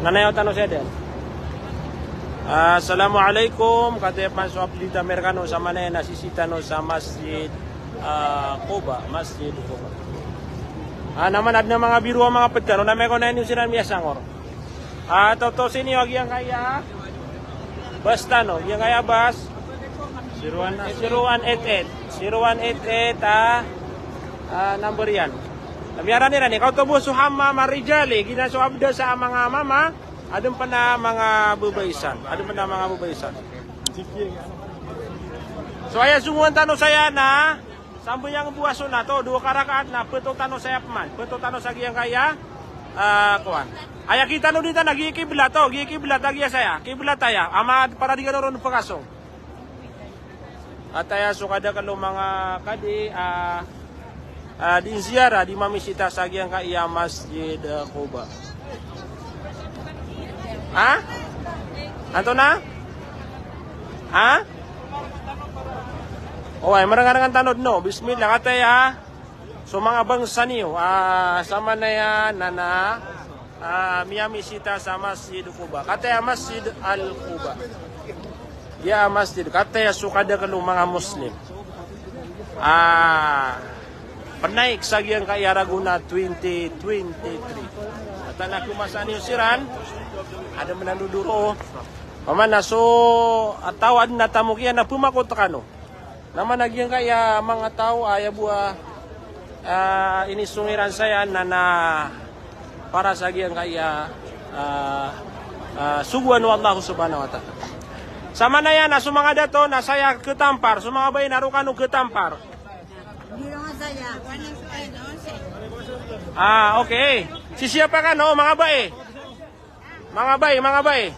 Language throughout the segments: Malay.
Nanayaw tanong siya din. Assalamualaikum. Kata Panso Abdul Amerikano sa manay nasisita no sa Masjid Quba. Masjid Quba. Naman ad na mga biro mga pedano na may ko na yung sinan miya sangor. Toto sini wag yang kaya basta no, yang kaya bas 0188 number yan. Namiyaran nila ni kautubo suhama marijali ginaso abda sa mga mama adun pa na mga bubaisan. So ayan sumuan tanong saya na sambo yang buwaso na to 2 karakaat na peto tanong saya paman. Peto tanong sa giyang kaya kuan. Aya kita no dito nagikiblat to, gikiblat agi saya. Kiblat taya ama para di ganoon pagkasong. At aya sukada kalo mga kadi di ziarah di mamisita sa giyang kaya Masjid Quba. Anto na? Ay marangan tanod no. Bismillah kataya. So mga bangsa niyo sama na yan na miyamisita sa Masjid Quba. Kataya Masjid Al-Quba. Ya masjid kataya sukada kalo mga Muslim. Penaik sa giyang kaya Raguna 2023. At anak kumasan yung siran, ada menanuduro. Pamana so atawad na tamukian na pumakot kano. Naman nagyang kaya mga tao ay buah ini sungiran saya na para sa giyang kaya suguan wa Allah subhanahu wa ta'ala. Sama na yan na sumanga dato na saya ketampar, sumanga bay narukano ketampar. Okay. Si siapa kan mga bae? Mga bae.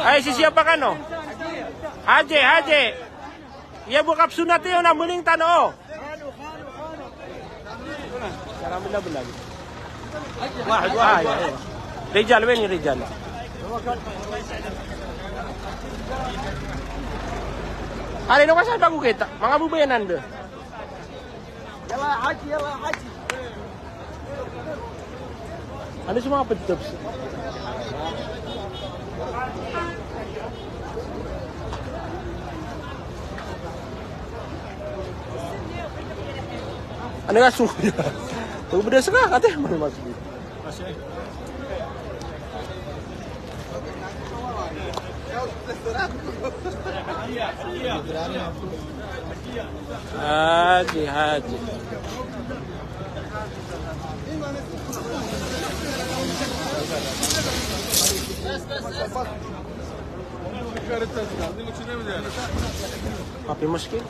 Ay si siapa kan no? Haji. Ya bukap sunat yun na muling tano. Belag. Wahid. Rijal. Hari ini kasal bagu kita, mga bubayan nanda. Yalla haji. Ano sa mga pedtops? Ano nga sungguh ya? Tuh bedas ka katanya mau masuk. Haji. Apa muskil?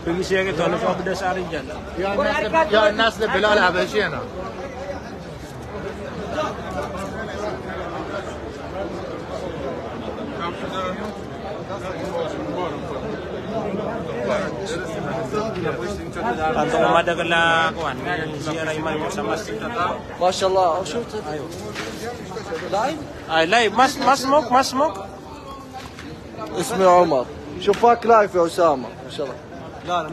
Pergi siya kita lalu kau beda sehari jalan. Ya الناس اللي بلالها بهشينا. Tantang umada kala kuan ziarah iman sa masjid. Masyaallah. Shoot. Ayo. Live? Live masmok. اسمي عمر. شوفك لايف يا أسامة. ما شاء الله. لا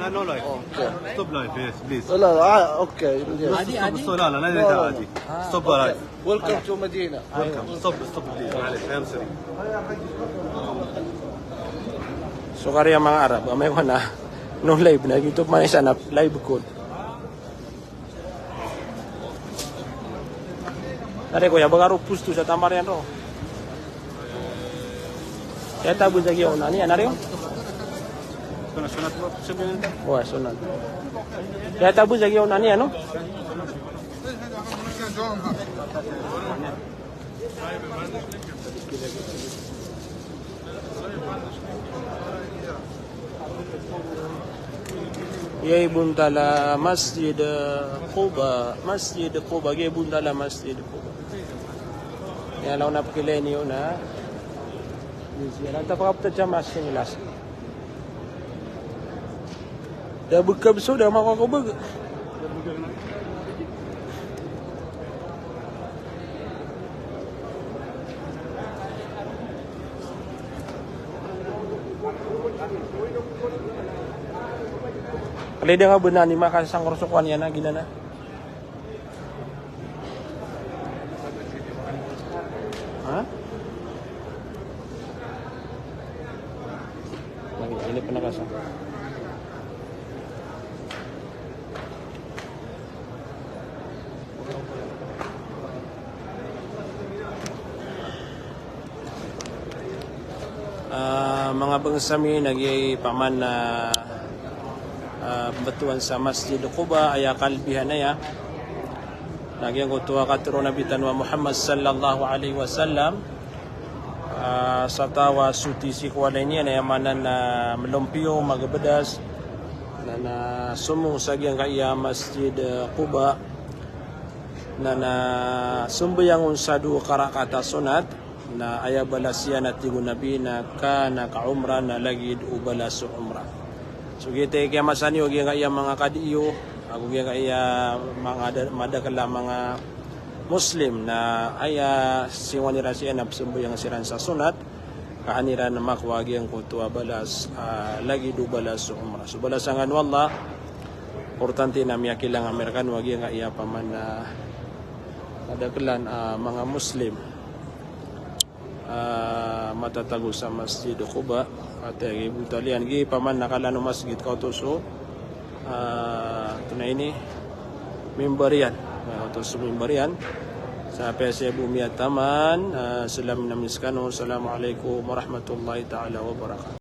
no life. اوكي. Stop life, yes, please. لا اوكي. عادي. لا عادي. Stop life. ويلكم تو مدينة. Stop please. معلش I'm sorry. So karya mga Arab, may wana no live na YouTube man isa na live code. Tadi ko ya bagaro pusto sa tamar yan ro. Kaya tabun sa giyaw na niya, nariyo? Sunat mo sabihin nito. Wah, sunat. Kaya tabun sa giyaw na niya, no? Yai buntala Masjid Quba, Yai buntala Masjid Quba. Yan lang napakilay niyo na ziarah. Tapos siya masih nilas. Dah bekam sudah makan kau beg. Kalau dia nggak benar nih makan sang rosokan ya na gina na. Hah? Lagi ini penakasan. Mga bangsami nagay paman na batuan sa Masjid Quba ay kalbihan na ya. Nagyang kutuwa katuro na bitan wa Muhammad sallallahu alaihi wasallam sa tawa suti si kuwalay niya na yamanan na melumpio magabedas na sumong sa giyang kaya Masjid Quba na sumbayang unsadu karakata sunat na ayabala siya na tigo nabi na ka na kaumra na lagid ubala su umra. So kita kaya masani og kaya mga kadiyo, ako kaya mga madakala mga Muslim na aya siwanira siya na sumbayang siran sa sunat kaanira na makwagi ang kutuwa balas lagid ubala su umra. So balasangan wallah importante na miya kilang Amerikan wagi nga iya paman na madaklan mga Muslim matatago sa Masjid Quba at ibutalian gi paman nakalano masjid kautuso tunay ini mimbarian kautuso mimbarian sa PSA Bumi at Taman. Salamin namiskano. Assalamualaikum warahmatullahi taala wabarakatuh.